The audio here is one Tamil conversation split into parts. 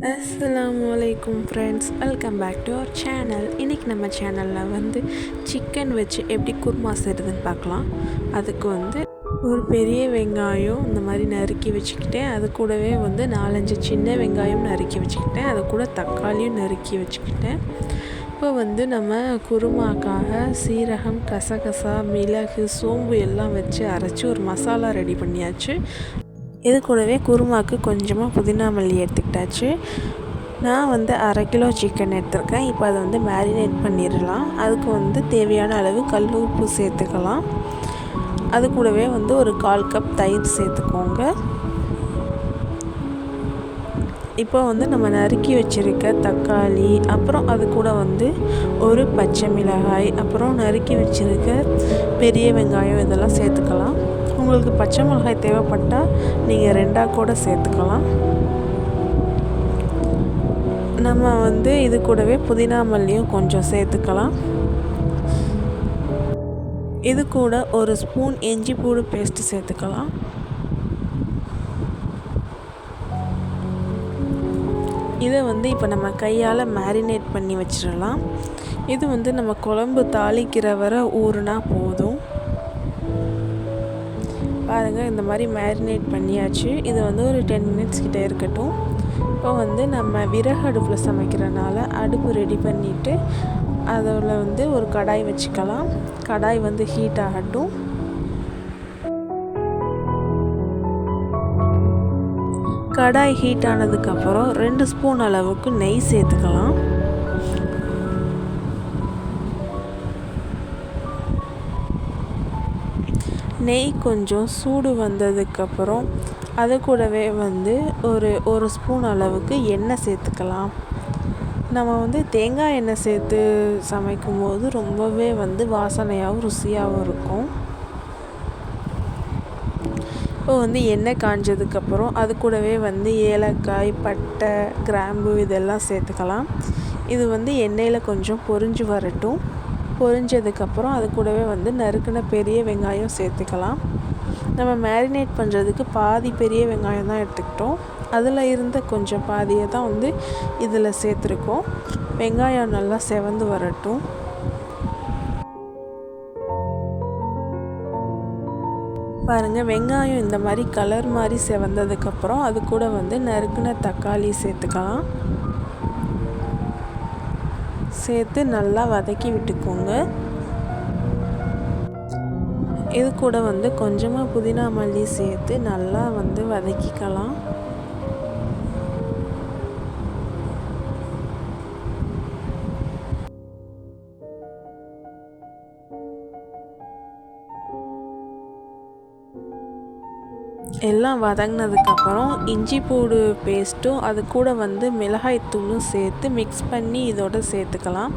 அஸ்ஸலாமு அலைக்கும் friends, welcome back to our channel. இன்றைக்கி நம்ம சேனலில் சிக்கன் வச்சு எப்படி குருமா செய்கிறதுன்னு பார்க்கலாம். அதுக்கு ஒரு பெரிய வெங்காயம் இந்த மாதிரி நறுக்கி வச்சுக்கிட்டேன். அது கூடவே 4-5 சின்ன வெங்காயம் நறுக்கி வச்சுக்கிட்டேன். அது கூட தக்காளியும் நறுக்கி வச்சுக்கிட்டேன். இப்போ நம்ம குருமாக்காக சீரகம், கசகசா, மிளகு, சோம்பு எல்லாம் வச்சு அரைச்சி ஒரு மசாலா ரெடி பண்ணியாச்சு. இது கூடவே குருமாவுக்கு கொஞ்சமாக புதினா மல்லி எடுத்துக்கிட்டாச்சு. நான் 1/2 கிலோ சிக்கன் எடுத்திருக்கேன். இப்போ அதை மேரினேட் பண்ணிடலாம். அதுக்கு தேவையான அளவு கல் உப்பு சேர்த்துக்கலாம். அது கூடவே ஒரு 1/4 கப் தயிர் சேர்த்துக்கோங்க. இப்போ நம்ம நறுக்கி வச்சுருக்க தக்காளி, அப்புறம் அது கூட ஒரு பச்சை மிளகாய், அப்புறம் நறுக்கி வச்சுருக்க பெரிய வெங்காயம் இதெல்லாம் சேர்த்துக்கலாம். உங்களுக்கு பச்சை மிளகாய் தேவைப்பட்டால் நீங்கள் 2 கூட சேர்த்துக்கலாம். நம்ம இது கூடவே புதினா மல்லியும் கொஞ்சம் சேர்த்துக்கலாம். இது கூட 1 ஸ்பூன் இஞ்சி பூண்டு பேஸ்ட்டு சேர்த்துக்கலாம். இதை இப்போ நம்ம கையால் மேரினேட் பண்ணி வச்சிடலாம். இது நம்ம குழம்பு தாளிக்கிற வரை ஊறுனா போதும். பாருங்கள், இந்த மாதிரி மேரினேட் பண்ணியாச்சு. இது ஒரு 10 மினிட்ஸ் கிட்டே இருக்கட்டும். இப்போ நம்ம விறகு அடுப்பில் சமைக்கிறனால அடுப்பு ரெடி பண்ணிவிட்டு அதில் ஒரு கடாய் வச்சுக்கலாம். கடாய் ஹீட் ஆகட்டும். கடாய் ஹீட் ஆனதுக்கப்புறம் 2 ஸ்பூன் அளவுக்கு நெய் சேர்த்துக்கலாம். நெய் கொஞ்சம் சூடு வந்ததுக்கப்புறம் அது கூடவே ஒரு ஸ்பூன் அளவுக்கு எண்ணெய் சேர்த்துக்கலாம். நம்ம தேங்காய் எண்ணெய் சேர்த்து சமைக்கும் போது ரொம்பவே வாசனையாகவும் ருசியாகவும் இருக்கும். இப்போ எண்ணெய் காஞ்சதுக்கப்புறம் அது கூடவே ஏலக்காய், பட்டை, கிராம்பு இதெல்லாம் சேர்த்துக்கலாம். இது எண்ணெயில் கொஞ்சம் பொரிஞ்சு வரட்டும். பொரிஞ்சதுக்கப்புறம் அது கூடவே நறுக்கின பெரிய வெங்காயம் சேர்த்துக்கலாம். நம்ம மேரினேட் பண்ணுறதுக்கு பாதி பெரிய வெங்காயம் தான் எடுத்துக்கிட்டோம். அதில் இருந்த கொஞ்சம் பாதியை தான் இதில் சேர்த்துருக்கோம். வெங்காயம் நல்லா செவந்து வரட்டும். பாருங்கள், வெங்காயம் இந்த மாதிரி கலர் மாதிரி செவந்ததுக்கப்புறம் அது கூட நறுக்கின தக்காளி சேர்த்துக்கலாம். சேர்த்து நல்லா வதக்கி விட்டுக்கோங்க. இது கூட கொஞ்சமாக புதினா மல்லி சேர்த்து நல்லா வதக்கிக்கலாம். எல்லாம் வதங்கினதுக்கப்புறம் இஞ்சி பூண்டு பேஸ்ட்டும் அது கூட மிளகாய்த்தூளும் சேர்த்து மிக்ஸ் பண்ணி இதோட சேர்த்துக்கலாம்.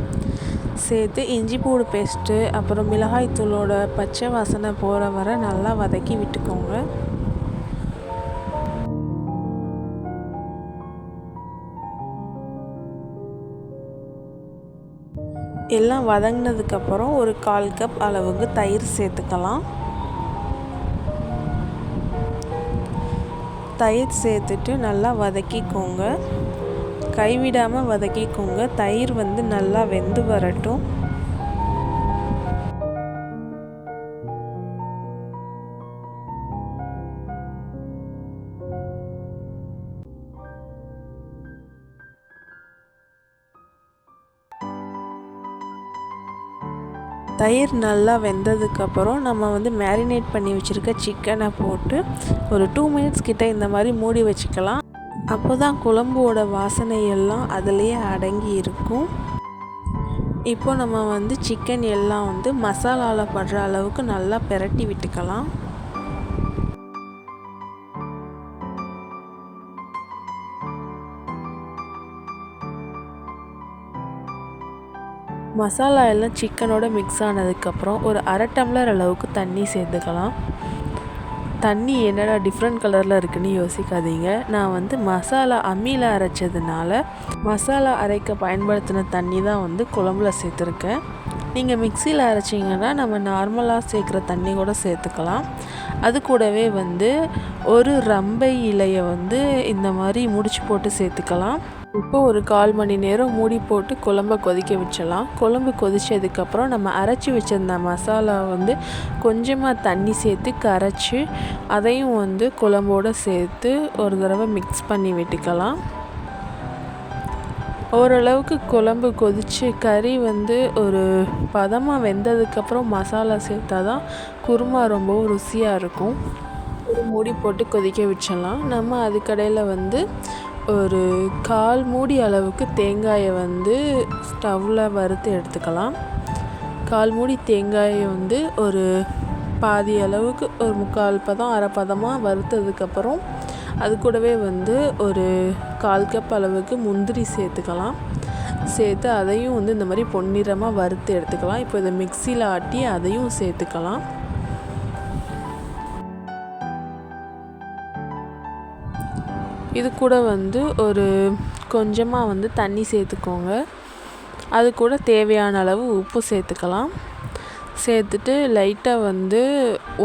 சேர்த்து இஞ்சி பூண்டு பேஸ்ட்டு அப்புறம் மிளகாய்த்தூளோட பச்சை வாசனை போகிற வரை நல்லா வதக்கி விட்டுக்கோங்க. எல்லாம் வதங்கினதுக்கப்புறம் ஒரு 1/4 கப் அளவுக்கு தயிர் சேர்த்துக்கலாம். தயிர் சேர்த்துட்டு நல்லா வதக்கிக்கோங்க. கைவிடாமல் வதக்கிக்கோங்க. தயிர் நல்லா வெந்து வரட்டும். தயிர் நல்லா வெந்ததுக்கப்புறம் நம்ம மேரினேட் பண்ணி வச்சுருக்க சிக்கனை போட்டு ஒரு 2 மினிட்ஸ் கிட்ட இந்த மாதிரி மூடி வச்சுக்கலாம். அப்போ தான் குழம்போட வாசனை எல்லாம் அதிலேயே அடங்கி இருக்கும். இப்போ நம்ம சிக்கன் எல்லாம் மசாலாவில் படுற அளவுக்கு நல்லா பிரட்டி விட்டுக்கலாம். மசாலா எல்லாம் சிக்கனோட மிக்ஸ் ஆனதுக்கப்புறம் ஒரு 1/2 டம்ளர் அளவுக்கு தண்ணி சேர்த்துக்கலாம். தண்ணி என்னடா டிஃப்ரெண்ட் கலரில் இருக்குதுன்னு யோசிக்காதீங்க. நான் மசாலா அம்மியில் அரைச்சதுனால மசாலா அரைக்க பயன்படுத்தின தண்ணி தான் குழம்புல சேர்த்துருக்கேன். நீங்கள் மிக்சியில் அரைச்சிங்கன்னா நம்ம நார்மலாக சேர்க்குற தண்ணி கூட சேர்த்துக்கலாம். அது கூடவே வந்து ஒரு ரம்பை இலையை வந்து இந்த மாதிரி முடிச்சு போட்டு சேர்த்துக்கலாம். இப்போ ஒரு 1/4 மணி நேரம் மூடி போட்டு குழம்ப கொதிக்க வச்சிடலாம். குழம்பு கொதித்ததுக்கப்புறம் நம்ம அரைச்சி வச்சிருந்த மசாலா வந்து கொஞ்சமாக தண்ணி சேர்த்து கரைச்சி அதையும் வந்து குழம்போடு சேர்த்து ஒரு தடவை மிக்ஸ் பண்ணி விட்டுக்கலாம். ஓரளவுக்கு குழம்பு கொதித்து கறி வந்து ஒரு பதமாக வெந்ததுக்கப்புறம் மசாலா சேர்த்தா தான் குருமா ரொம்பவும் ருசியாக இருக்கும். ஒரு மூடி போட்டு கொதிக்க வச்சிடலாம். நம்ம அதுக்கடையில் வந்து ஒரு 1/4 மூடி அளவுக்கு தேங்காயை வந்து ஸ்டவ்வில் வறுத்து எடுத்துக்கலாம். 1/4 மூடி தேங்காயை வந்து ஒரு பாதி அளவுக்கு ஒரு 3/4 பதம் அரை பதமாக வறுத்ததுக்கப்புறம் அது கூடவே வந்து ஒரு 1/4 கப் அளவுக்கு முந்திரி சேர்த்துக்கலாம். சேர்த்து அதையும் வந்து இந்த மாதிரி பொன்னிறமாக வறுத்து எடுத்துக்கலாம். இப்போ இதை மிக்சியில் ஆட்டி அதையும் சேர்த்துக்கலாம். இது கூட வந்து ஒரு கொஞ்சமாக வந்து தண்ணி சேர்த்துக்கோங்க. அது கூட தேவையான அளவு உப்பு சேர்த்துக்கலாம். சேர்த்துட்டு லைட்டாக வந்து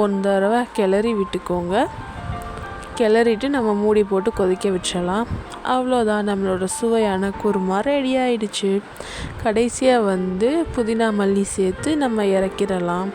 ஒரு தடவை கிளறி விட்டுக்கோங்க. கிளறிட்டு நம்ம மூடி போட்டு கொதிக்க வச்சிடலாம். அவ்வளோதான், நம்மளோட சுவையான குருமா ரெடி ஆயிடுச்சு. கடைசியாக வந்து புதினா மல்லி சேர்த்து நம்ம இறக்கிடலாம்.